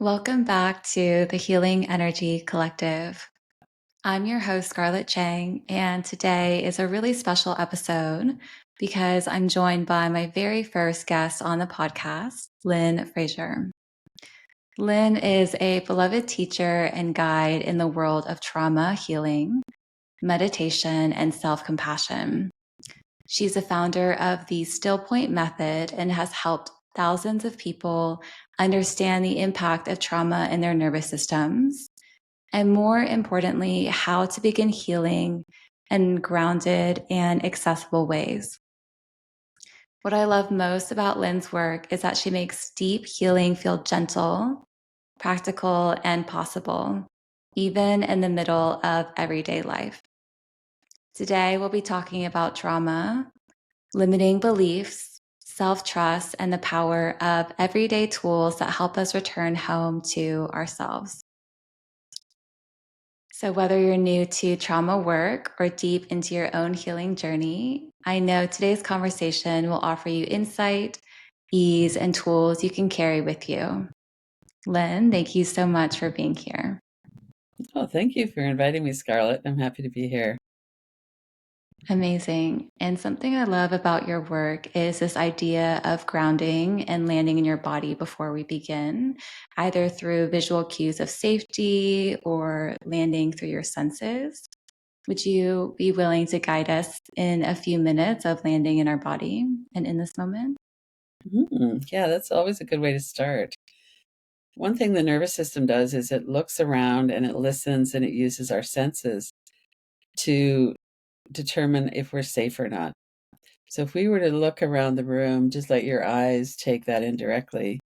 Welcome back to the Healing Energy Collective. I'm your host, Scarlett Chang, and today is a really special episode because I'm joined by my very first guest on the podcast, Lynn Fraser. Lynn is a beloved teacher and guide in the world of trauma healing, meditation, and self-compassion. She's a founder of the Still Point Method and has helped thousands of people understand the impact of trauma in their nervous systems, and more importantly, how to begin healing in grounded and accessible ways. What I love most about Lynn's work is that she makes deep healing feel gentle, practical, and possible, even in the middle of everyday life. Today, we'll be talking about trauma, limiting beliefs, self-trust, and the power of everyday tools that help us return home to ourselves. So whether you're new to trauma work or deep into your own healing journey, I know today's conversation will offer you insight, ease, and tools you can carry with you. Lynn, thank you so much for being here. Oh, thank you for inviting me, Scarlett. I'm happy to be here. Amazing. And something I love about your work is this idea of grounding and landing in your body before we begin, either through visual cues of safety or landing through your senses. Would you be willing to guide us in a few minutes of landing in our body and in this moment? Yeah, that's always a good way to start. One thing the nervous system does is it looks around and it listens and it uses our senses to determine if we're safe or not. So if we were to look around the room, just let your eyes take that in directly.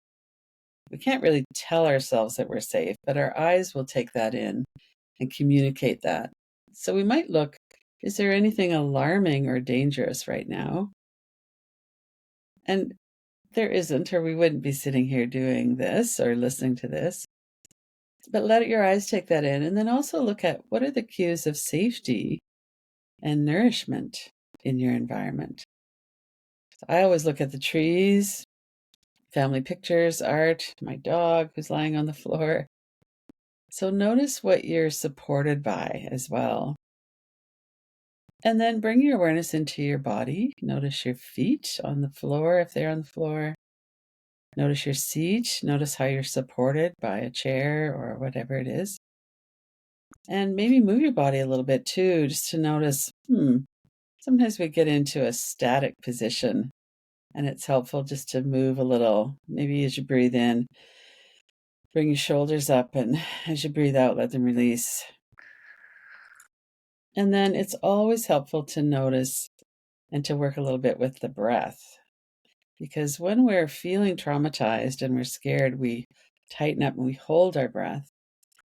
We can't really tell ourselves that we're safe, but our eyes will take that in and communicate that. So we might look, is there anything alarming or dangerous right now? And there isn't, or we wouldn't be sitting here doing this or listening to this. But let your eyes take that in, and then also look at what are the cues of safety and nourishment in your environment. So I always look at the trees, family pictures, art, my dog who's lying on the floor. So notice what you're supported by as well. And then bring your awareness into your body. Notice your feet on the floor if they're on the floor. Notice your seat. Notice how you're supported by a chair or whatever it is. And maybe move your body a little bit too, just to notice, sometimes we get into a static position and it's helpful just to move a little. Maybe as you breathe in, bring your shoulders up, and as you breathe out, let them release. And then it's always helpful to notice and to work a little bit with the breath. Because when we're feeling traumatized and we're scared, we tighten up and we hold our breath.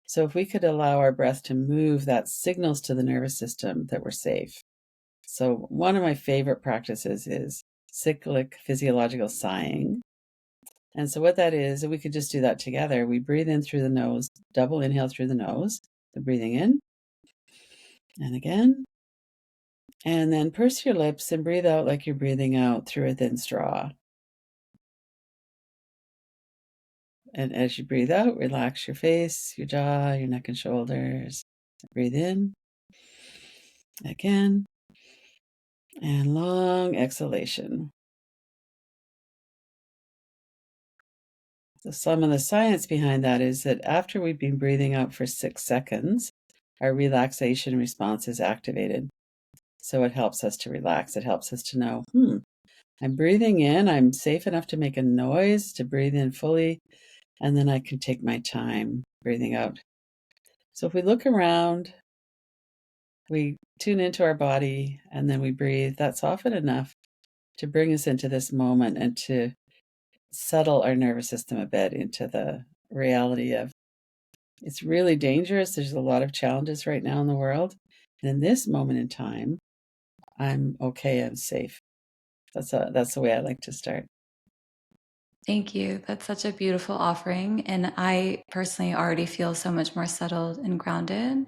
So if we could allow our breath to move, that signals to the nervous system that we're safe. So one of my favorite practices is cyclic physiological sighing. And so what that is, we could just do that together. We breathe in through the nose, double inhale through the nose, the breathing in, and again. And then purse your lips and breathe out like you're breathing out through a thin straw. And as you breathe out, relax your face, your jaw, your neck and shoulders. Breathe in. Again. And long exhalation. So some of the science behind that is that after we've been breathing out for 6 seconds, our relaxation response is activated. So it helps us to relax. It helps us to know, I'm breathing in. I'm safe enough to make a noise, to breathe in fully, and then I can take my time breathing out. So if we look around, we tune into our body, and then we breathe, that's often enough to bring us into this moment and to settle our nervous system a bit into the reality of it's really dangerous. There's a lot of challenges right now in the world. And in this moment in time, I'm okay, I'm safe. That's the way I like to start. Thank you. That's such a beautiful offering. And I personally already feel so much more settled and grounded.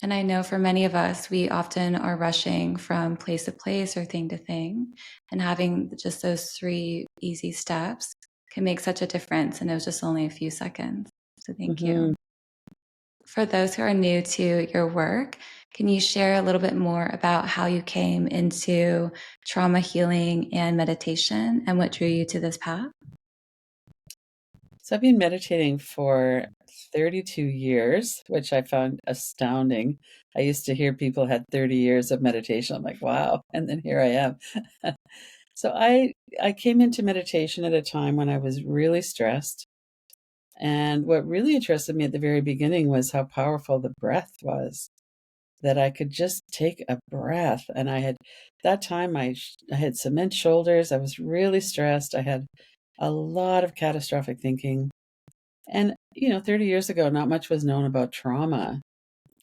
And I know for many of us, we often are rushing from place to place or thing to thing. And having just those 3 easy steps can make such a difference. And it was just only a few seconds. So thank Hmm. you. For those who are new to your work, can you share a little bit more about how you came into trauma healing and meditation and what drew you to this path? So I've been meditating for 32 years, which I found astounding. I used to hear people had 30 years of meditation. I'm like, wow. And then here I am. So I came into meditation at a time when I was really stressed. And what really interested me at the very beginning was how powerful the breath was, that I could just take a breath. And that time I had cement shoulders. I was really stressed. I had a lot of catastrophic thinking. And, 30 years ago, not much was known about trauma.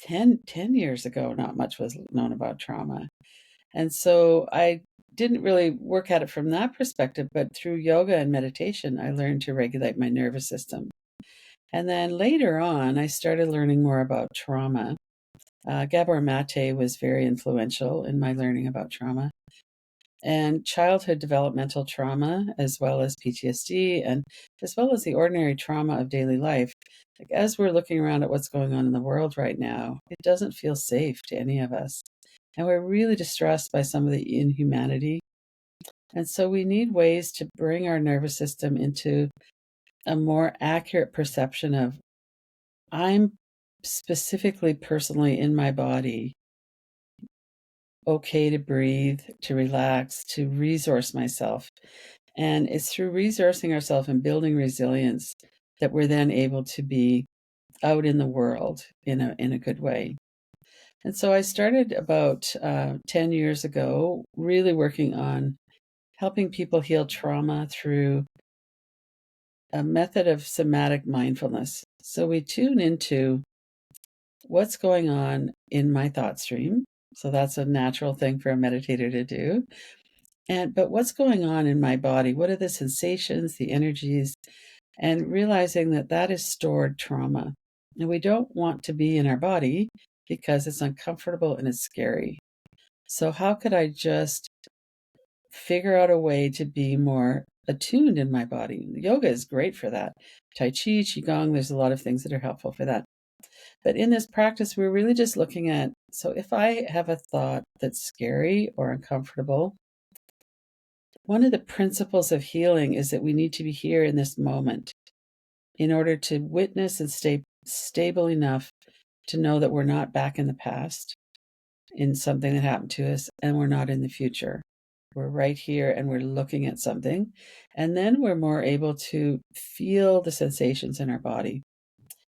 Ten years ago, not much was known about trauma. And so I didn't really work at it from that perspective, but through yoga and meditation, I learned to regulate my nervous system. And then later on, I started learning more about trauma. Gabor Mate was very influential in my learning about trauma and childhood developmental trauma, as well as PTSD, and as well as the ordinary trauma of daily life. Like, as we're looking around at what's going on in the world right now, it doesn't feel safe to any of us. And we're really distressed by some of the inhumanity. And so we need ways to bring our nervous system into a more accurate perception of I'm specifically, personally in my body, okay to breathe, to relax, to resource myself. And it's through resourcing ourselves and building resilience that we're then able to be out in the world in a good way. And so I started about 10 years ago, really working on helping people heal trauma through a method of somatic mindfulness. So we tune into what's going on in my thought stream. So that's a natural thing for a meditator to do. But what's going on in my body? What are the sensations, the energies, and realizing that that is stored trauma. And we don't want to be in our body because it's uncomfortable and it's scary. So how could I just figure out a way to be more attuned in my body? Yoga is great for that. Tai Chi, Qigong, there's a lot of things that are helpful for that. But in this practice, we're really just looking at, so if I have a thought that's scary or uncomfortable, one of the principles of healing is that we need to be here in this moment in order to witness and stay stable enough to know that we're not back in the past in something that happened to us and we're not in the future. We're right here and we're looking at something. And then we're more able to feel the sensations in our body.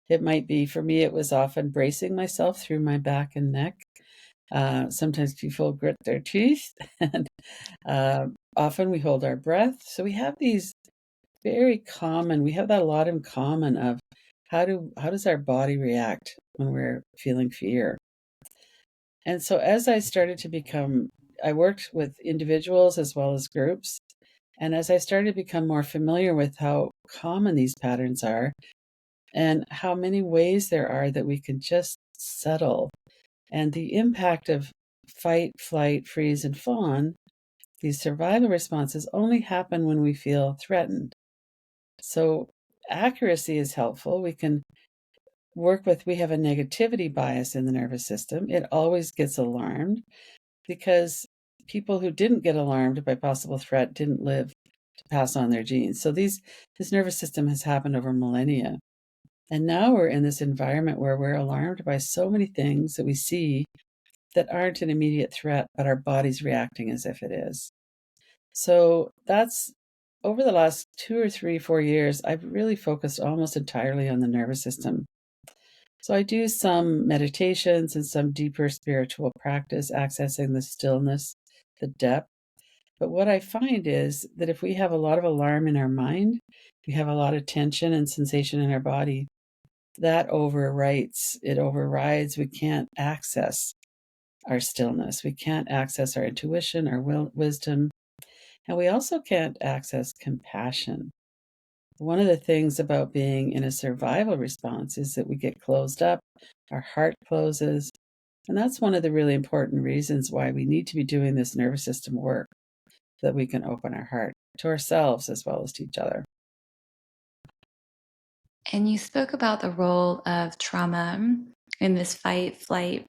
It might be, for me, it was often bracing myself through my back and neck. Sometimes people grit their teeth, and often we hold our breath. So we have these very common, we have that a lot in common of how does our body react when we're feeling fear. And so as I started to become, I worked with individuals as well as groups. And as I started to become more familiar with how common these patterns are and how many ways there are that we can just settle, and the impact of fight, flight, freeze, and fawn, these survival responses only happen when we feel threatened. So accuracy is helpful. We can we have a negativity bias in the nervous system. It always gets alarmed because people who didn't get alarmed by possible threat didn't live to pass on their genes. So this nervous system has happened over millennia. And now we're in this environment where we're alarmed by so many things that we see that aren't an immediate threat, but our body's reacting as if it is. So that's over the last 2 or 3, 4 years, I've really focused almost entirely on the nervous system. So I do some meditations and some deeper spiritual practice, accessing the stillness, the depth. But what I find is that if we have a lot of alarm in our mind, we have a lot of tension and sensation in our body, that it overrides. We can't access our stillness. We can't access our intuition, our wisdom, and we also can't access compassion. One of the things about being in a survival response is that we get closed up, our heart closes, and that's one of the really important reasons why we need to be doing this nervous system work, so that we can open our heart to ourselves as well as to each other. And you spoke about the role of trauma in this fight, flight,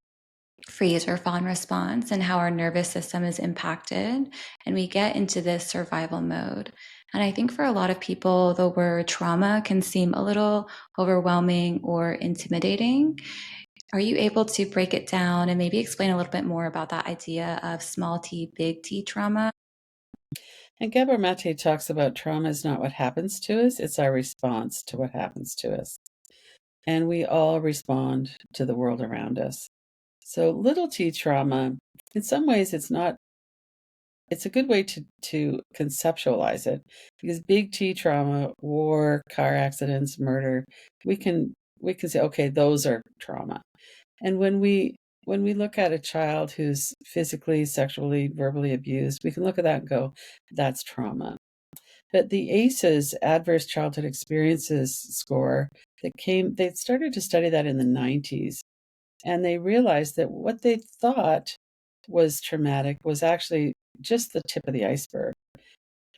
freeze, or fawn response and how our nervous system is impacted. And we get into this survival mode. And I think for a lot of people, the word trauma can seem a little overwhelming or intimidating. Are you able to break it down and maybe explain a little bit more about that idea of small t, big T trauma? And Gabor Mate talks about trauma is not what happens to us, it's our response to what happens to us. And we all respond to the world around us. So little t trauma, in some ways, it's a good way to conceptualize it, because big T trauma, war, car accidents, murder, we can we can say, okay, those are trauma. And when we look at a child who's physically, sexually, verbally abused, we can look at that and go, that's trauma. But the ACEs, Adverse Childhood Experiences score, they started to study that in the 90s. And they realized that what they thought was traumatic was actually just the tip of the iceberg.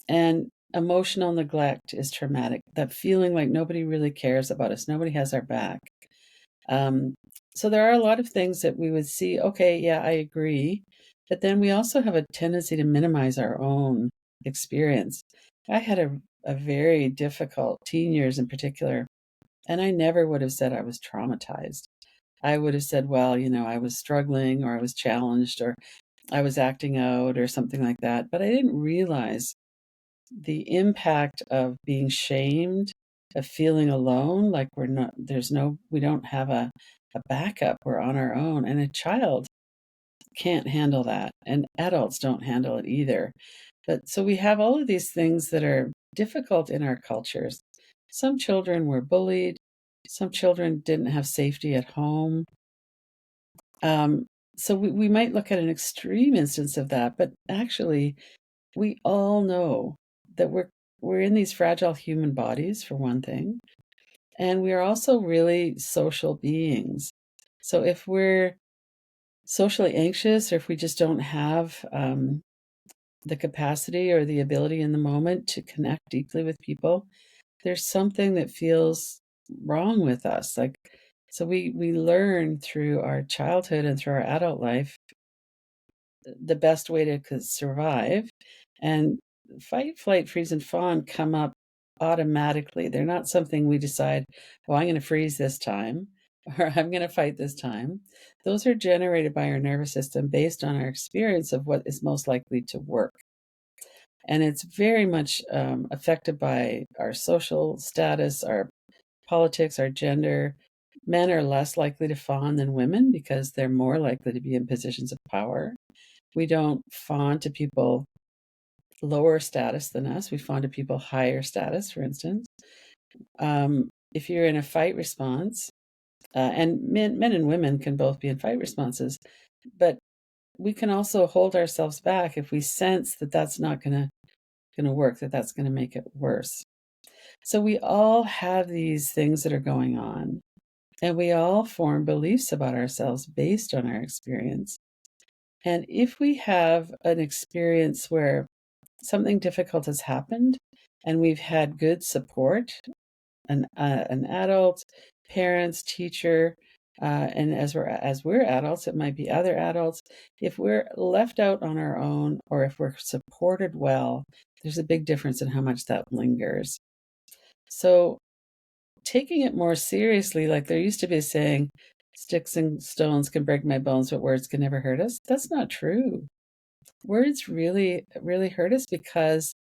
And emotional neglect is traumatic. That feeling like nobody really cares about us, nobody has our back. Um, so there are a lot of things that we would see, okay, yeah, I agree. But then we also have a tendency to minimize our own experience. I had a very difficult teen years in particular, and I never would have said I was traumatized. I would have said, well, I was struggling or I was challenged or I was acting out or something like that. But I didn't realize the impact of being shamed, of feeling alone, like we don't have a backup, we're on our own. And a child can't handle that, and adults don't handle it either. But so we have all of these things that are difficult in our cultures. Some children were bullied, some children didn't have safety at home. Um, so we might look at an extreme instance of that, but actually, we all know that we're in these fragile human bodies, for one thing, and we are also really social beings. So if we're socially anxious, or if we just don't have the capacity or the ability in the moment to connect deeply with people, there's something that feels wrong with us. Like, so we learn through our childhood and through our adult life the best way to survive. And fight, flight, freeze, and fawn come up automatically. They're not something we decide, oh, I'm going to freeze this time or I'm going to fight this time. Those are generated by our nervous system based on our experience of what is most likely to work. And it's very much affected by our social status, our politics, our gender. Men are less likely to fawn than women because they're more likely to be in positions of power. We don't fawn to people lower status than us. We fawn to people higher status, for instance. If you're in a fight response, and men and women can both be in fight responses, but we can also hold ourselves back if we sense that that's not gonna work, that that's gonna make it worse. So we all have these things that are going on, and we all form beliefs about ourselves based on our experience. And if we have an experience where something difficult has happened and we've had good support, an adult, parents, teacher, and as we're adults, it might be other adults. If we're left out on our own, or if we're supported well, there's a big difference in how much that lingers. So taking it more seriously, like there used to be a saying, sticks and stones can break my bones, but words can never hurt us. That's not true. Words really, really hurt us because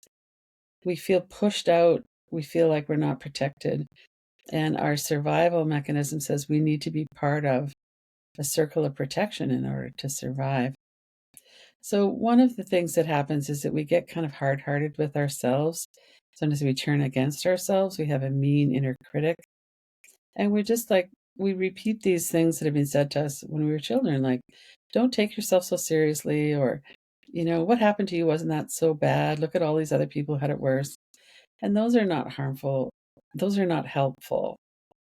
we feel pushed out. We feel like we're not protected. And our survival mechanism says we need to be part of a circle of protection in order to survive. So, one of the things that happens is that we get kind of hard hearted with ourselves. Sometimes we turn against ourselves. We have a mean inner critic. And we're just like, we repeat these things that have been said to us when we were children, like, don't take yourself so seriously, or, what happened to you wasn't that so bad. Look at all these other people who had it worse. And those are not harmful. Those are not helpful,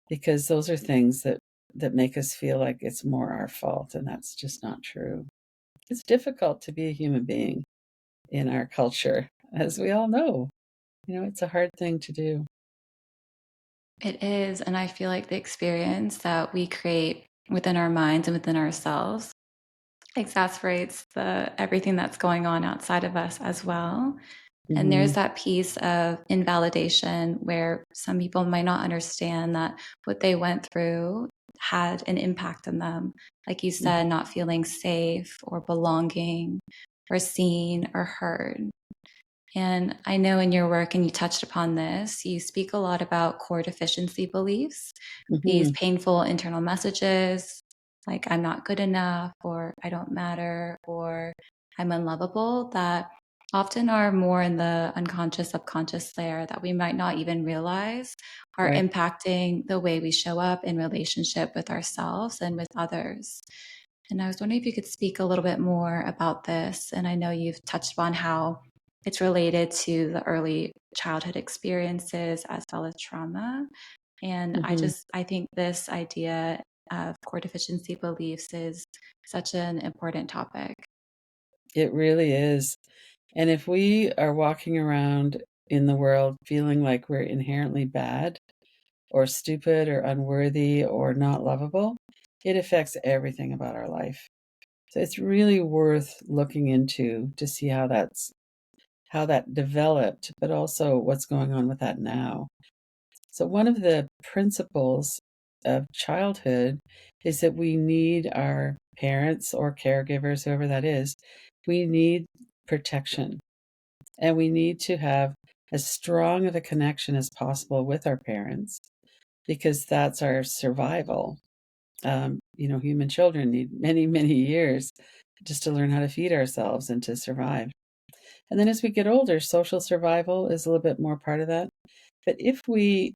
because those are things that make us feel like it's more our fault, and that's just not true. It's difficult to be a human being in our culture, as we all know. It's a hard thing to do. It is. And I feel like the experience that we create within our minds and within ourselves exasperates the everything that's going on outside of us as well. And there's Hmm. that piece of invalidation where some people might not understand that what they went through had an impact on them. Like you said, not feeling safe or belonging or seen or heard. And I know in your work, and you touched upon this, you speak a lot about core deficiency beliefs, these Hmm. painful internal messages like I'm not good enough, or I don't matter, or I'm unlovable, that often are more in the unconscious, subconscious layer that we might not even realize are Right. impacting the way we show up in relationship with ourselves and with others. And I was wondering if you could speak a little bit more about this. And I know you've touched on how it's related to the early childhood experiences as well as trauma. And Hmm. I think this idea of core deficiency beliefs is such an important topic. It really is. And if we are walking around in the world feeling like we're inherently bad or stupid or unworthy or not lovable, it affects everything about our life. So it's really worth looking into to see how that developed, but also what's going on with that now. So one of the principles of childhood is that we need our parents or caregivers, whoever that is, we need protection. And we need to have as strong of a connection as possible with our parents because that's our survival. Human children need many, many years just to learn how to feed ourselves and to survive. And then as we get older, social survival is a little bit more part of that. But if we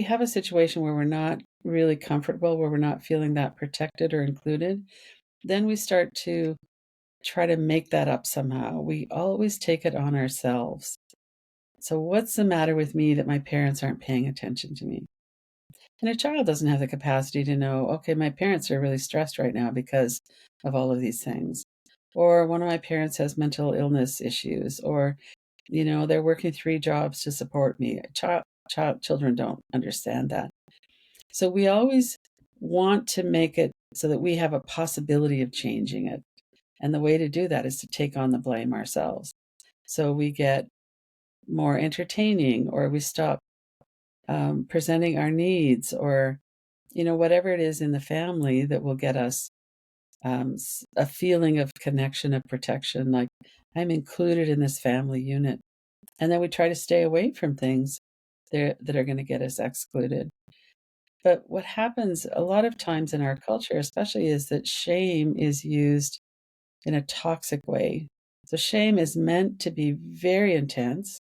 have a situation where we're not really comfortable, where we're not feeling that protected or included, then we start to try to make that up somehow. We always take it on ourselves. So, what's the matter with me that my parents aren't paying attention to me? And a child doesn't have the capacity to know, okay, my parents are really stressed right now because of all of these things. Or one of my parents has mental illness issues, or, they're working three jobs to support me. Children don't understand that. So we always want to make it so that we have a possibility of changing it. And the way to do that is to take on the blame ourselves. So we get more entertaining, or we stop presenting our needs, or whatever it is in the family that will get us a feeling of connection, of protection, like I'm included in this family unit. And then we try to stay away from things that are going to get us excluded. But what happens a lot of times in our culture, especially, is that shame is used in a toxic way. So shame is meant to be very intense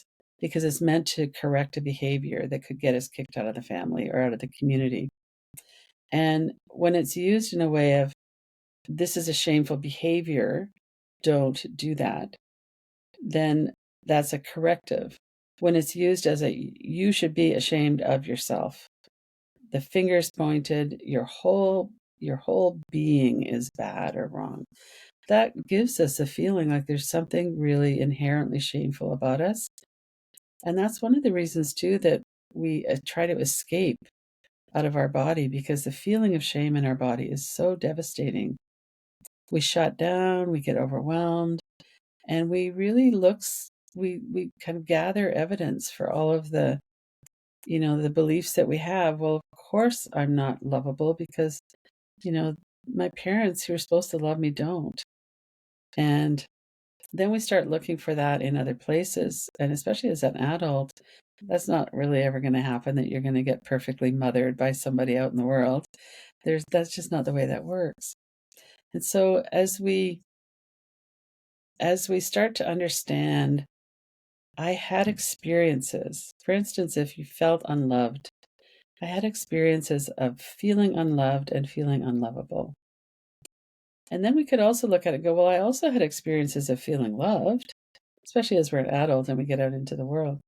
because it's meant to correct a behavior that could get us kicked out of the family or out of the community. And when it's used in a way of, this is a shameful behavior, don't do that, then that's a corrective. When it's used as you should be ashamed of yourself, the fingers pointed, your whole being is bad or wrong. That gives us a feeling like there's something really inherently shameful about us. And that's one of the reasons too that we try to escape out of our body, because the feeling of shame in our body is so devastating. We shut down, we get overwhelmed, and we really we kind of gather evidence for all of the beliefs that we have. Well, of course I'm not lovable because, you know, my parents who are supposed to love me don't. And then we start looking for that in other places. And especially as an adult, that's not really ever going to happen, that you're going to get perfectly mothered by somebody out in the world. That's just not the way that works. And so as we start to understand, I had experiences. For instance, if you felt unloved, I had experiences of feeling unloved and feeling unlovable. And then we could also look at it and go, well, I also had experiences of feeling loved, especially as we're an adult and we get out into the world.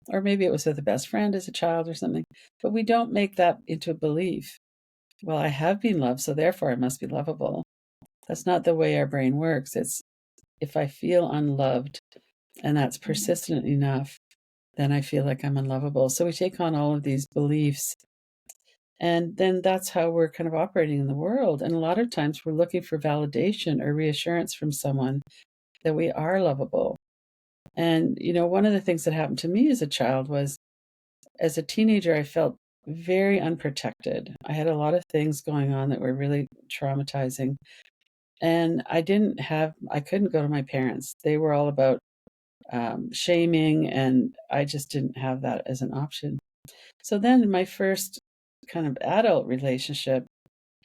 Or maybe it was with a best friend as a child or something. But we don't make that into a belief. Well, I have been loved, so therefore I must be lovable. That's not the way our brain works. It's, if I feel unloved and that's persistent enough, then I feel like I'm unlovable. So we take on all of these beliefs, and then that's how we're kind of operating in the world. And a lot of times we're looking for validation or reassurance from someone that we are lovable. And, one of the things that happened to me as a child was, as a teenager, I felt very unprotected. I had a lot of things going on that were really traumatizing. And I couldn't go to my parents. They were all about shaming, and I just didn't have that as an option. So then, in my first kind of adult relationship,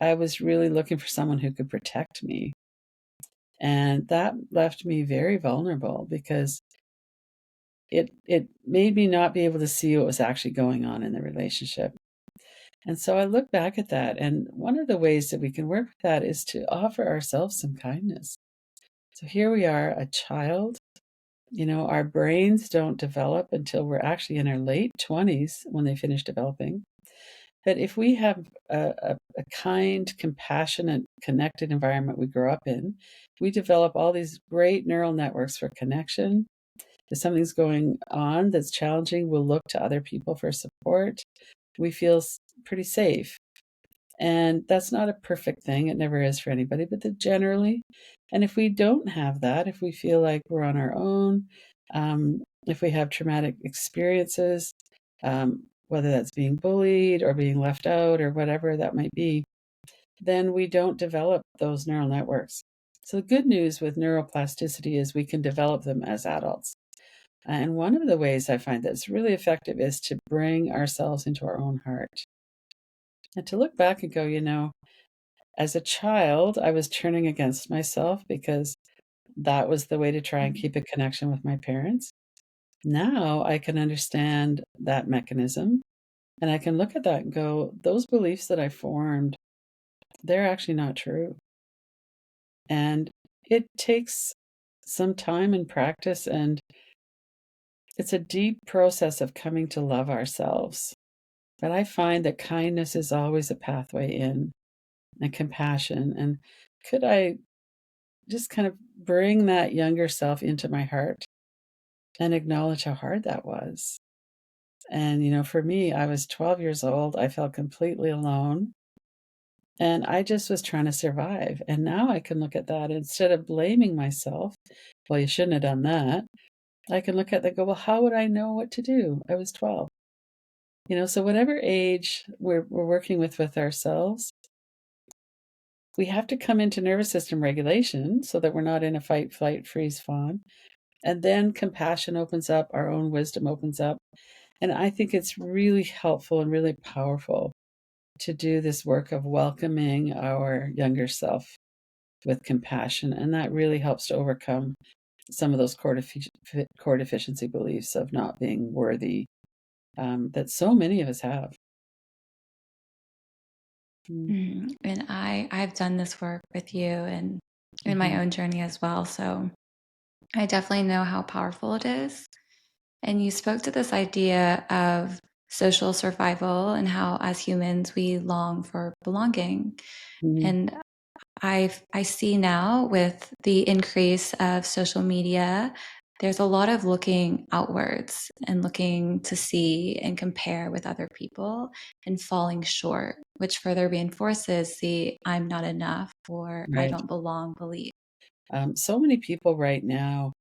I was really looking for someone who could protect me. And that left me very vulnerable because it made me not be able to see what was actually going on in the relationship. And so I look back at that, and one of the ways that we can work with that is to offer ourselves some kindness. So here we are, a child. Our brains don't develop until we're actually in our late 20s when they finish developing. But if we have a kind, compassionate, connected environment we grow up in, we develop all these great neural networks for connection. If something's going on that's challenging, we'll look to other people for support. We feel pretty safe. And that's not a perfect thing. It never is for anybody, but generally. And if we don't have that, if we feel like we're on our own, if we have traumatic experiences, whether that's being bullied or being left out or whatever that might be, then we don't develop those neural networks. So the good news with neuroplasticity is we can develop them as adults. And one of the ways I find that's really effective is to bring ourselves into our own heart and to look back and go, as a child, I was turning against myself because that was the way to try and keep a connection with my parents. Now I can understand that mechanism, and I can look at that and go, those beliefs that I formed, they're actually not true. And it takes some time and practice, and it's a deep process of coming to love ourselves. But I find that kindness is always a pathway in, and compassion. And could I just kind of bring that younger self into my heart and acknowledge how hard that was? And, for me, I was 12 years old. I felt completely alone. And I just was trying to survive. And now I can look at that instead of blaming myself. Well, you shouldn't have done that. I can look at that and go, well, how would I know what to do? I was 12. So whatever age we're working with ourselves, we have to come into nervous system regulation so that we're not in a fight, flight, freeze, fawn. And then compassion opens up, our own wisdom opens up. And I think it's really helpful and really powerful to do this work of welcoming our younger self with compassion. And that really helps to overcome some of those core deficiency beliefs of not being worthy that so many of us have. And I've done this work with you and in my Mm-hmm. own journey as well. So I definitely know how powerful it is. And you spoke to this idea of social survival and how as humans we long for belonging. Mm-hmm. And I see now with the increase of social media, there's a lot of looking outwards and looking to see and compare with other people and falling short, which further reinforces the I'm not enough or I Right. don't belong belief. So many people right now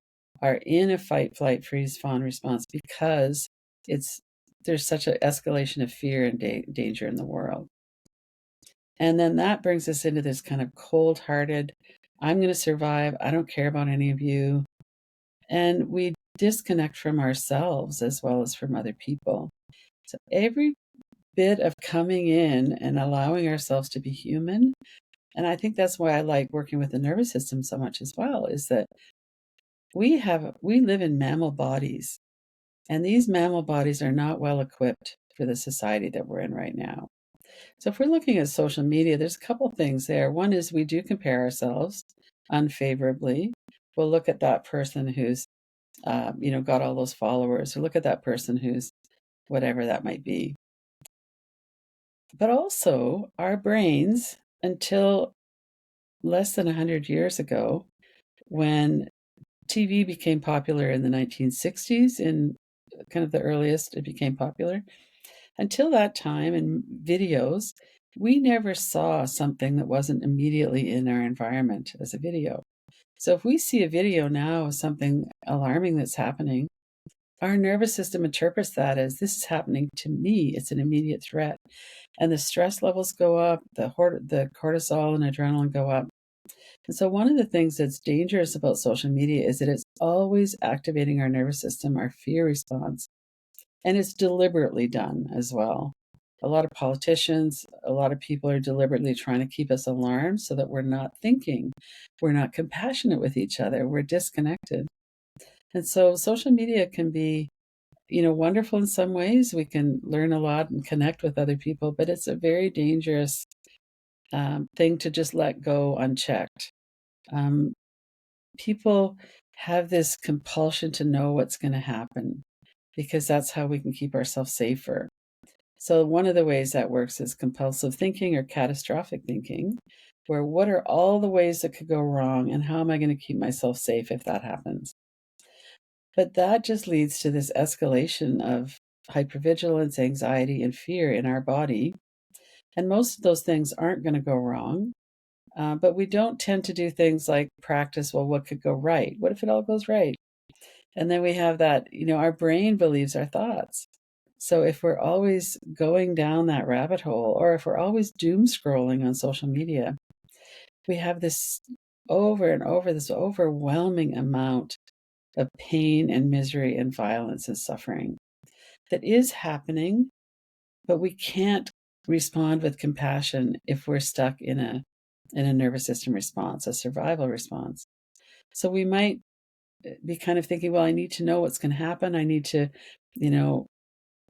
are in a fight, flight, freeze, fawn response because it's there's such an escalation of fear and danger in the world. And then that brings us into this kind of cold-hearted, I'm going to survive. I don't care about any of you. And we disconnect from ourselves as well as from other people. So every bit of coming in and allowing ourselves to be human, and I think that's why I like working with the nervous system so much as well, is that we live in mammal bodies, and these mammal bodies are not well equipped for the society that we're in right now. So if we're looking at social media, there's a couple things there. One is we do compare ourselves unfavorably. We'll look at that person who's, got all those followers, or look at that person who's whatever that might be. But also, our brains, until less than 100 years ago, when TV became popular in the 1960s in kind of the earliest it became popular. Until that time in videos, we never saw something that wasn't immediately in our environment as a video. So if we see a video now of something alarming that's happening, our nervous system interprets that as this is happening to me. It's an immediate threat. And the stress levels go up, the cortisol and adrenaline go up. And so one of the things that's dangerous about social media is that it's always activating our nervous system, our fear response. And it's deliberately done as well. A lot of politicians, a lot of people are deliberately trying to keep us alarmed so that we're not thinking, we're not compassionate with each other, we're disconnected. And so social media can be, wonderful in some ways. We can learn a lot and connect with other people, but it's a very dangerous thing to just let go unchecked. Um, People have this compulsion to know what's going to happen because that's how we can keep ourselves safer. So, one of the ways that works is compulsive thinking or catastrophic thinking, where what are all the ways that could go wrong and how am I going to keep myself safe if that happens? But that just leads to this escalation of hypervigilance, anxiety, and fear in our body. And most of those things aren't going to go wrong. But we don't tend to do things like practice, well, what could go right? What if it all goes right? And then we have that, our brain believes our thoughts. So if we're always going down that rabbit hole, or if we're always doom scrolling on social media, we have this over and over, this overwhelming amount of pain and misery and violence and suffering that is happening, but we can't respond with compassion if we're stuck in a nervous system response, a survival response. So we might be kind of thinking, well, I need to know what's going to happen. I need to, you know,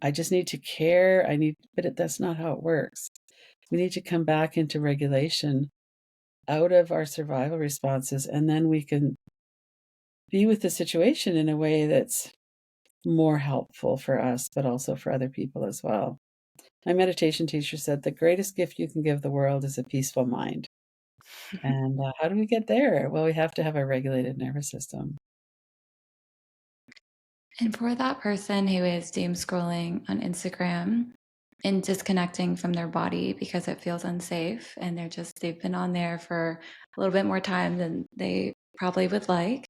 I just need to care. That's not how it works. We need to come back into regulation out of our survival responses, and then we can be with the situation in a way that's more helpful for us, but also for other people as well. My meditation teacher said the greatest gift you can give the world is a peaceful mind. And how do we get there? Well, we have to have a regulated nervous system. And for that person who is doom scrolling on Instagram and disconnecting from their body because it feels unsafe and they've been on there for a little bit more time than they probably would like,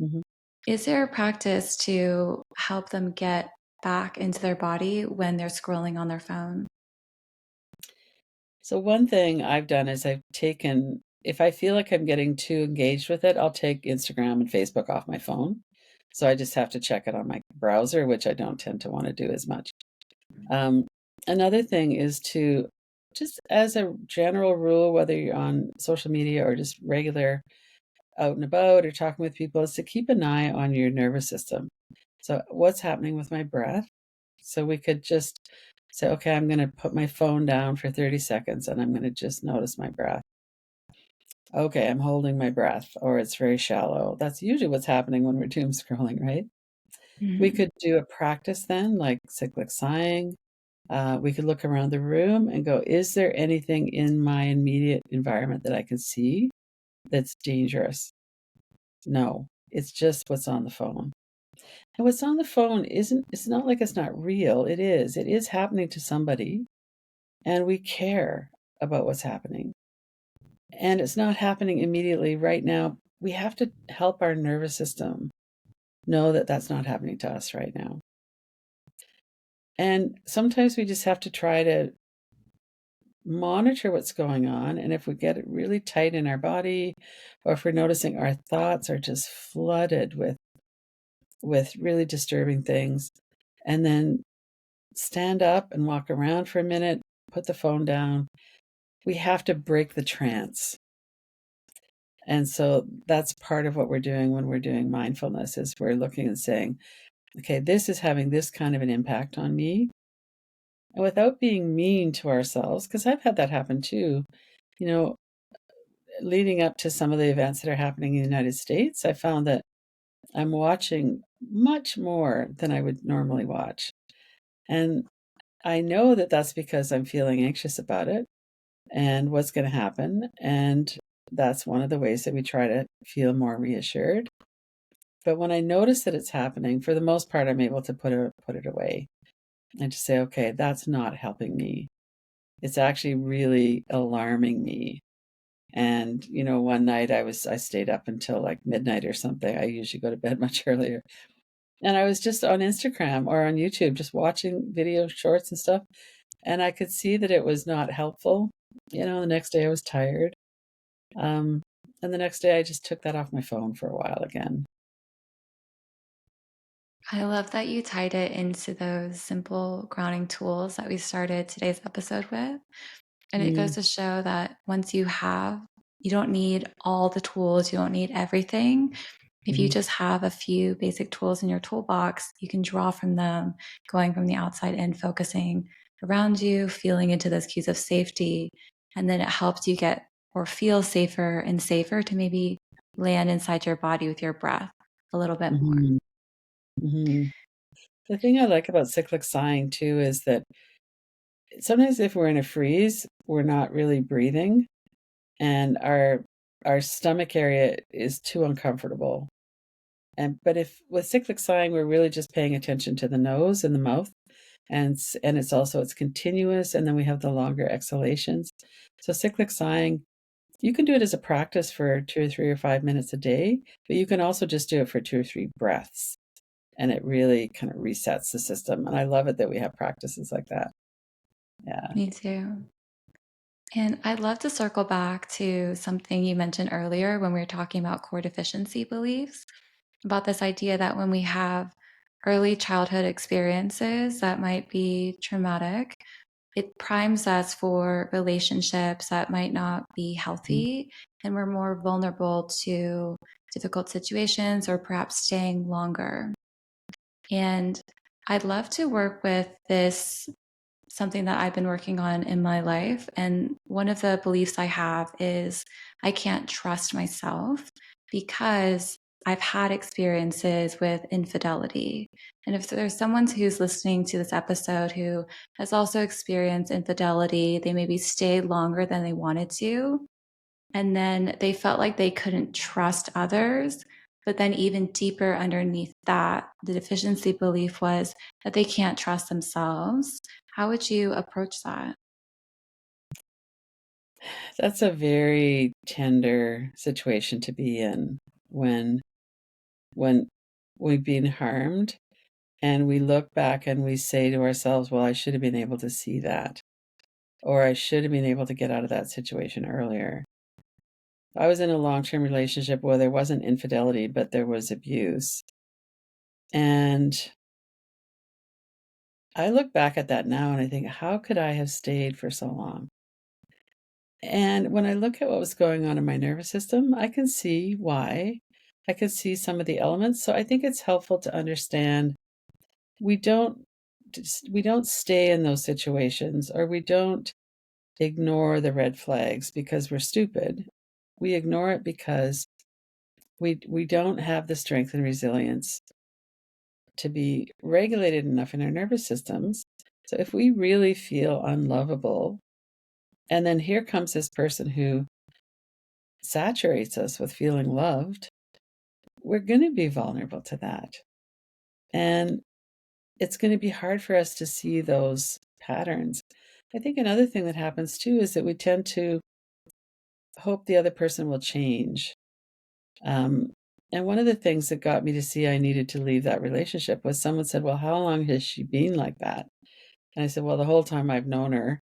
Mhm. is there a practice to help them get back into their body when they're scrolling on their phone? So one thing I've done is if I feel like I'm getting too engaged with it, I'll take Instagram and Facebook off my phone. So I just have to check it on my browser, which I don't tend to want to do as much. Um, Another thing is to just as a general rule, whether you're on social media or just regular out and about or talking with people, is to keep an eye on your nervous system. So what's happening with my breath? So we could just say, okay, I'm going to put my phone down for 30 seconds and I'm going to just notice my breath. Okay, I'm holding my breath, or it's very shallow. That's usually what's happening when we're doom scrolling, right? We Mhm. could do a practice then, like cyclic sighing. We could look around the room and go, is there anything in my immediate environment that I can see that's dangerous? No, it's just what's on the phone. And what's on the phone it's not like it's not real. It is. It is happening to somebody, and we care about what's happening. And it's not happening immediately right now. We have to help our nervous system know that that's not happening to us right now. And sometimes we just have to try to monitor what's going on. And if we get it really tight in our body, or if we're noticing our thoughts are just flooded with really disturbing things, and then stand up and walk around for a minute, put the phone down. We have to break the trance. And so that's part of what we're doing when we're doing mindfulness is we're looking and saying, okay, this is having this kind of an impact on me. And without being mean to ourselves, because I've had that happen too, you know, leading up to some of the events that are happening in the United States, I found that I'm watching much more than I would normally watch. And I know that that's because I'm feeling anxious about it and what's going to happen. And that's one of the ways that we try to feel more reassured. But when I notice that it's happening, for the most part, I'm able to put it away and to say, okay, that's not helping me. It's actually really alarming me. And, one night I stayed up until like midnight or something. I usually go to bed much earlier. And I was just on Instagram or on YouTube, just watching video shorts and stuff. And I could see that it was not helpful. The next day I was tired. Um, and the next day I just took that off my phone for a while again. I love that you tied it into those simple grounding tools that we started today's episode with. And it goes Mm, to show that once you don't need all the tools, you don't need everything. If you mhm, just have a few basic tools in your toolbox, you can draw from them, going from the outside in, focusing around you, feeling into those cues of safety. And then it helps you get or feel safer and safer to maybe land inside your body with your breath a little bit more. mhm, mhm. The thing I like about cyclic sighing too is that sometimes if we're in a freeze, we're not really breathing and our stomach area is too uncomfortable. But if with cyclic sighing, we're really just paying attention to the nose and the mouth, and it's continuous, and then we have the longer exhalations. So cyclic sighing, you can do it as a practice for 2 or 3 or 5 minutes a day, but you can also just do it for 2 or 3 breaths, and it really kind of resets the system, and I love it that we have practices like that. Yeah. Me too. And I'd love to circle back to something you mentioned earlier when we were talking about core deficiency beliefs, about this idea that when we have early childhood experiences that might be traumatic, it primes us for relationships that might not be Mhm, healthy, and we're more vulnerable to difficult situations or perhaps staying longer. And I'd love to work with this, something that I've been working on in my life. And one of the beliefs I have is I can't trust myself because I've had experiences with infidelity. And if there's someone who's listening to this episode who has also experienced infidelity, they maybe stayed longer than they wanted to, and then they felt like they couldn't trust others. But then, even deeper underneath that, the deficiency belief was that they can't trust themselves. How would you approach that? That's a very tender situation to be in when when we've been harmed and we look back and we say to ourselves, "Well, I should have been able to see that," or "I should have been able to get out of that situation earlier." I was in a long-term relationship where there wasn't infidelity, but there was abuse, and I look back at that now and I think, "How could I have stayed for so long?" And when I look at what was going on in my nervous system, I can see why. I can see some of the elements, so I think it's helpful to understand we don't we don't stay in those situations, or we don't ignore the red flags because we're stupid. We ignore it because we don't have the strength and resilience to be regulated enough in our nervous systems. So if we really feel unlovable, and then here comes this person who saturates us with feeling loved, we're going to be vulnerable to that. And it's going to be hard for us to see those patterns. I think another thing that happens too is that we tend to hope the other person will change. Um, and one of the things that got me to see I needed to leave that relationship was someone said, "Well, how long has she been like that?" And I said, "Well, the whole time I've known her."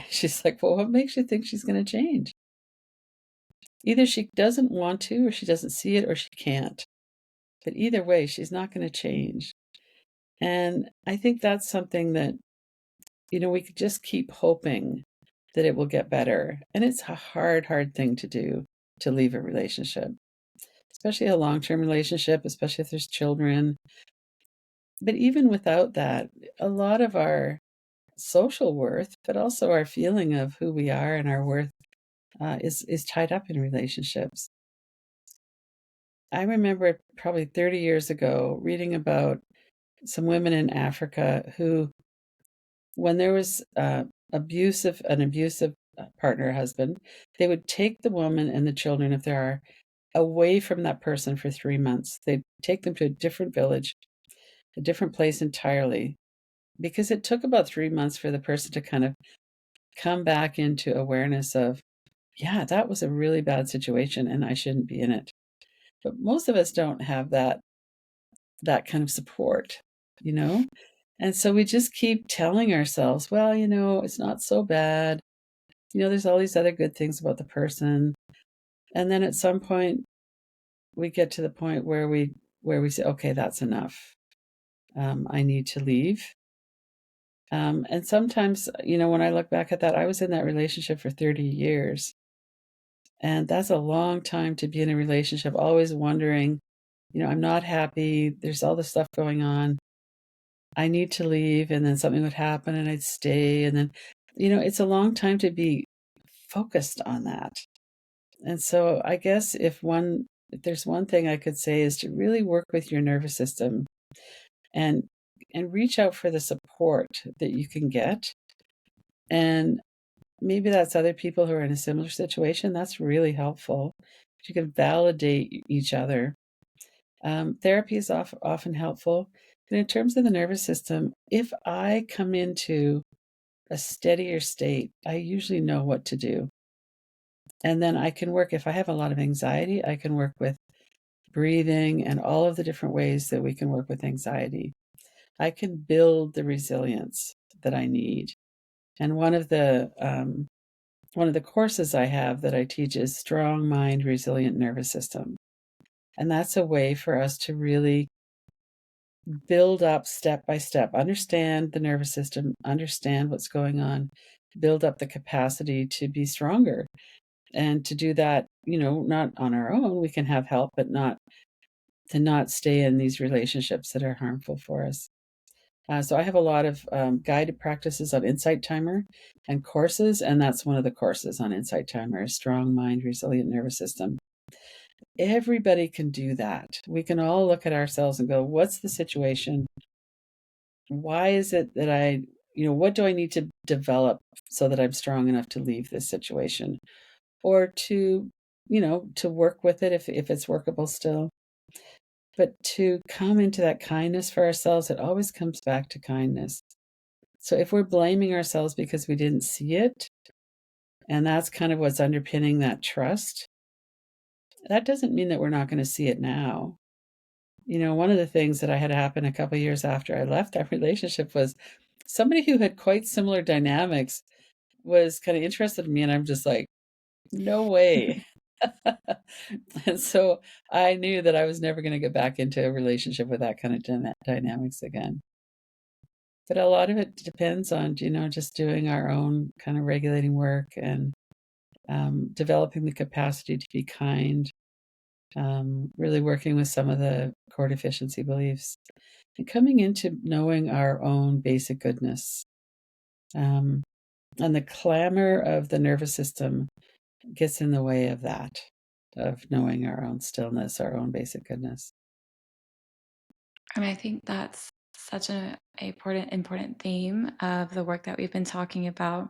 She's like, "Well, what makes you think she's going to change?" Either she doesn't want to, or she doesn't see it, or she can't. But either way, she's not going to change. And I think that's something that, we could just keep hoping that it will get better. And it's a hard, hard thing to do, to leave a relationship, especially a long-term relationship, especially if there's children. But even without that, a lot of our social worth, but also our feeling of who we are and our worth, is tied up in relationships. I remember probably 30 years ago reading about some women in Africa who, when there was an abusive partner, husband, they would take the woman and the children, if there are, away from that person for 3 months. They'd take them to a different village, a different place entirely, because it took about 3 months for the person to kind of come back into awareness of, "Yeah, that was a really bad situation, and I shouldn't be in it." But most of us don't have that kind of support, you know? And so we just keep telling ourselves, "Well, it's not so bad. There's all these other good things about the person." And then at some point, we get to the point where we say, "Okay, that's enough. I need to leave." And sometimes, when I look back at that, I was in that relationship for 30 years, and that's a long time to be in a relationship, always wondering, "I'm not happy. There's all this stuff going on. I need to leave," and then something would happen and I'd stay, and then, it's a long time to be focused on that. And so I guess if there's one thing I could say is to really work with your nervous system and reach out for the support that you can get. And maybe that's other people who are in a similar situation. That's really helpful. You can validate each other. Therapy is often helpful. But in terms of the nervous system, if I come into a steadier state, I usually know what to do. And then I can work, if I have a lot of anxiety, I can work with breathing and all of the different ways that we can work with anxiety. I can build the resilience that I need. And one of the courses I have that I teach is Strong Mind, Resilient Nervous System. And that's a way for us to really build up step by step, understand the nervous system, understand what's going on, build up the capacity to be stronger. And to do that, not on our own, we can have help, but not stay in these relationships that are harmful for us. So I have a lot of guided practices on Insight Timer and courses, and that's one of the courses on Insight Timer, Strong Mind, Resilient Nervous System. Everybody can do that. We can all look at ourselves and go, what's the situation? Why is it that what do I need to develop so that I'm strong enough to leave this situation? Or to work with it if it's workable still. But to come into that kindness for ourselves, it always comes back to kindness. So if we're blaming ourselves because we didn't see it, and that's kind of what's underpinning that trust, that doesn't mean that we're not going to see it now. One of the things that I had happen a couple years after I left that relationship was somebody who had quite similar dynamics was kind of interested in me, and I'm just like, no way. And so I knew that I was never going to get back into a relationship with that kind of dynamics again. But a lot of it depends on, just doing our own kind of regulating work and developing the capacity to be kind, really working with some of the core deficiency beliefs, and coming into knowing our own basic goodness. And the clamor of the nervous system gets in the way of that, of knowing our own stillness, our own basic goodness. I mean, I think that's such an important theme of the work that we've been talking about.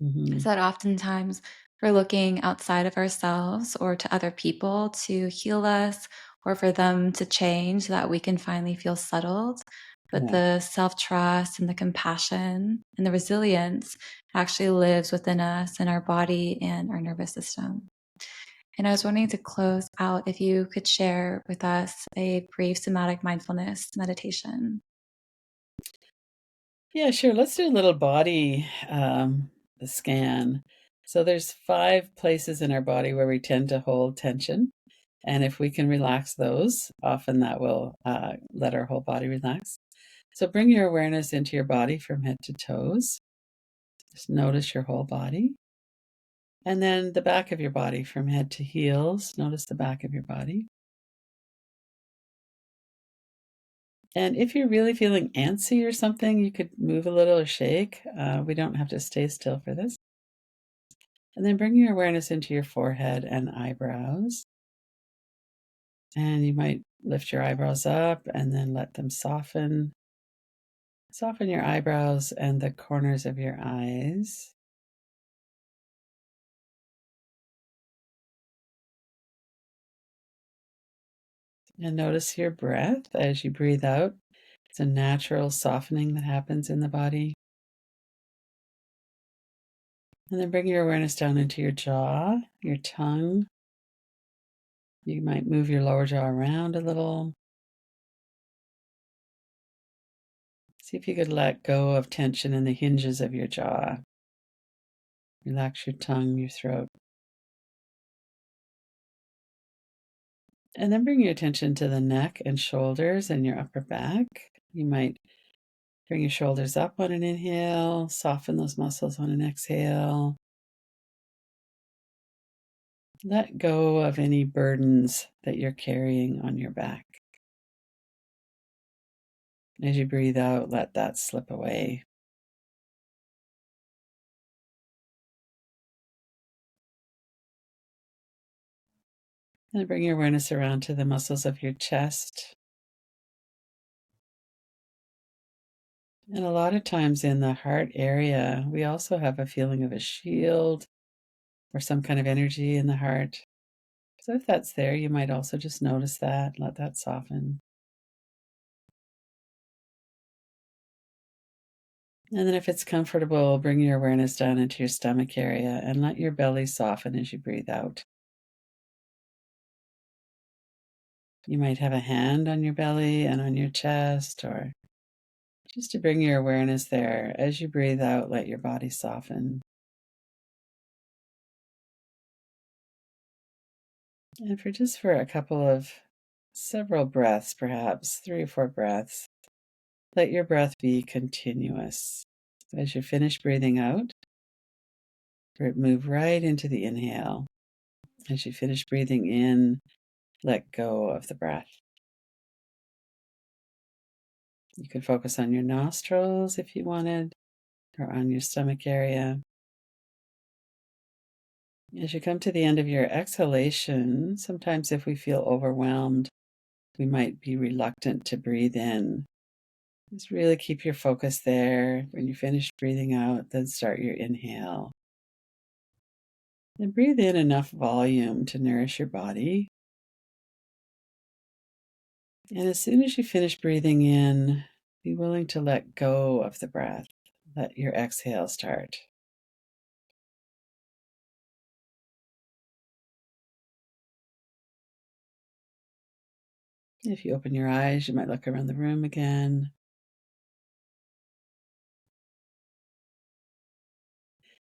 Is Mhm. that oftentimes we're looking outside of ourselves or to other people to heal us or for them to change so that we can finally feel settled. But Yeah. the self trust and the compassion and the resilience actually lives within us in our body and our nervous system. And I was wanting to close out if you could share with us a brief somatic mindfulness meditation. Yeah, sure. Let's do a little body scan. So there's 5 places in our body where we tend to hold tension. And if we can relax those, often that will let our whole body relax. So bring your awareness into your body from head to toes. Just notice your whole body. And then the back of your body from head to heels. Notice the back of your body. And if you're really feeling antsy or something, you could move a little or shake. We don't have to stay still for this. And then bring your awareness into your forehead and eyebrows. And you might lift your eyebrows up and then let them soften. Soften your eyebrows and the corners of your eyes. And notice your breath as you breathe out. It's a natural softening that happens in the body. And then bring your awareness down into your jaw, your tongue. You might move your lower jaw around a little. See if you could let go of tension in the hinges of your jaw. Relax your tongue, your throat. And then bring your attention to the neck and shoulders and your upper back. You might bring your shoulders up on an inhale, soften those muscles on an exhale. Let go of any burdens that you're carrying on your back. As you breathe out, let that slip away. And bring your awareness around to the muscles of your chest. And a lot of times in the heart area, we also have a feeling of a shield or some kind of energy in the heart. So if that's there, you might also just notice that, let that soften. And then if it's comfortable, bring your awareness down into your stomach area and let your belly soften as you breathe out. You might have a hand on your belly and on your chest, or just to bring your awareness there. As you breathe out, let your body soften. And for a couple of several breaths, perhaps 3 or 4 breaths, let your breath be continuous. As you finish breathing out, move right into the inhale. As you finish breathing in, let go of the breath. You could focus on your nostrils if you wanted, or on your stomach area. As you come to the end of your exhalation, sometimes if we feel overwhelmed, we might be reluctant to breathe in. Just really keep your focus there. When you finish breathing out, then start your inhale. And breathe in enough volume to nourish your body. And as soon as you finish breathing in, be willing to let go of the breath. Let your exhale start. If you open your eyes, you might look around the room again.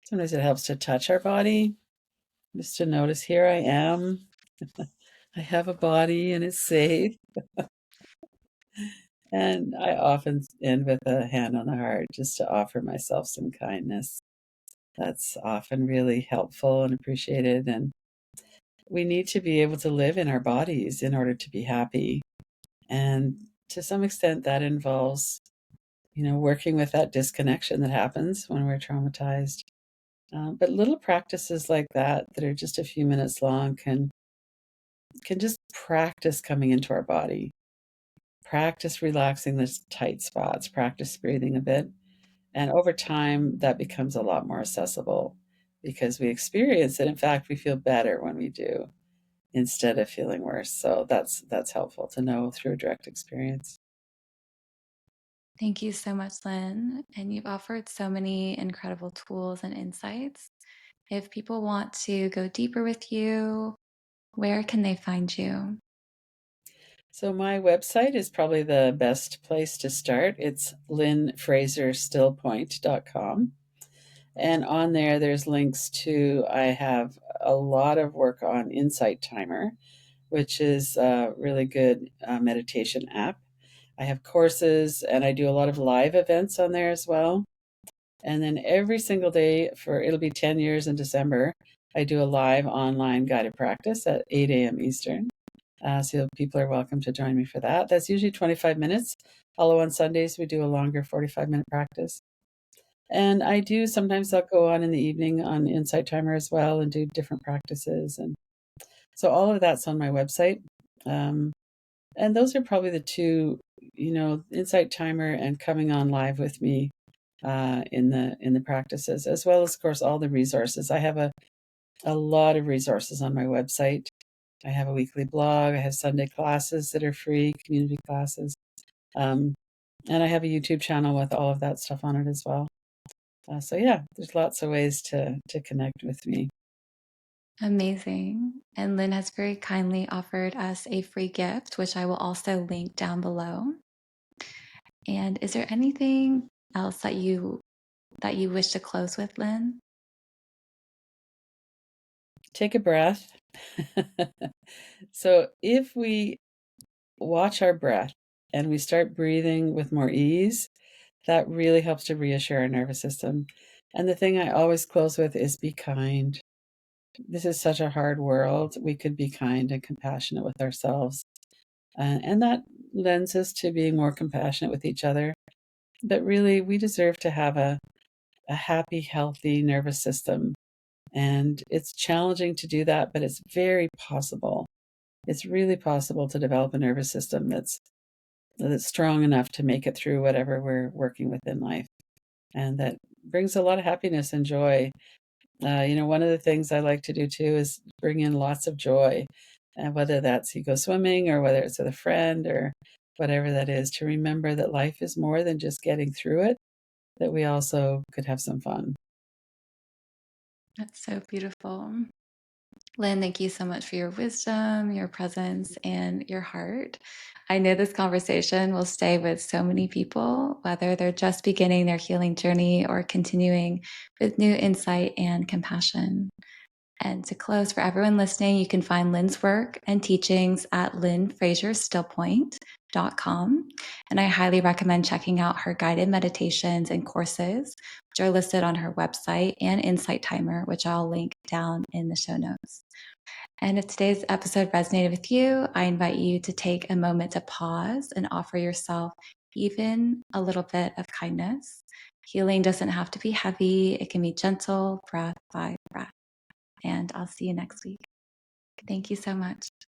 Sometimes it helps to touch our body, just to notice here I am. I have a body and it's safe. And I often end with a hand on the heart just to offer myself some kindness. That's often really helpful and appreciated. And we need to be able to live in our bodies in order to be happy. And to some extent, that involves, working with that disconnection that happens when we're traumatized. But little practices like that are just a few minutes long can just practice coming into our body, practice relaxing the tight spots, practice breathing a bit, and over time that becomes a lot more accessible because we experience it. In fact, we feel better when we do instead of feeling worse. So that's helpful to know through direct experience. Thank you so much, Lynn. And you've offered so many incredible tools and insights. If people want to go deeper with you, where can they find you? So my website is probably the best place to start. It's lynnfraserstillpoint.com. And on there, there's links to, I have a lot of work on Insight Timer, which is a really good meditation app. I have courses and I do a lot of live events on there as well. And then every single day it'll be 10 years in December, I do a live online guided practice at 8 a.m. Eastern. So people are welcome to join me for that. That's usually 25 minutes. Although on Sundays, we do a longer 45-minute practice. And I do sometimes I'll go on in the evening on Insight Timer as well and do different practices. And so all of that's on my website. And those are probably the two, Insight Timer and coming on live with me in the practices, as well as, of course, all the resources. I have a lot of resources on my website. I have a weekly blog. I have Sunday classes that are free, community classes. Um, and I have a YouTube channel with all of that stuff on it as well. So yeah, there's lots of ways to connect with me. Amazing. And Lynn has very kindly offered us a free gift, which I will also link down below. And is there anything else that you wish to close with, Lynn? Take a breath. So if we watch our breath and we start breathing with more ease, that really helps to reassure our nervous system. And the thing I always close with is be kind. This is such a hard world. We could be kind and compassionate with ourselves. And that lends us to being more compassionate with each other. But really, we deserve to have a happy, healthy nervous system. And it's challenging to do that, but it's very possible. It's really possible to develop a nervous system that's strong enough to make it through whatever we're working with in life. And that brings a lot of happiness and joy. One of the things I like to do too is bring in lots of joy, and whether that's you go swimming or whether it's with a friend or whatever that is, to remember that life is more than just getting through it, that we also could have some fun. That's so beautiful. Lynn, thank you so much for your wisdom, your presence, and your heart. I know this conversation will stay with so many people, whether they're just beginning their healing journey or continuing with new insight and compassion. And to close, for everyone listening, you can find Lynn's work and teachings at lynnfraserstillpoint.com. And I highly recommend checking out her guided meditations and courses, which are listed on her website, and Insight Timer, which I'll link down in the show notes. And if today's episode resonated with you, I invite you to take a moment to pause and offer yourself even a little bit of kindness. Healing doesn't have to be heavy, it can be gentle, breath by breath. And I'll see you next week. Thank you so much.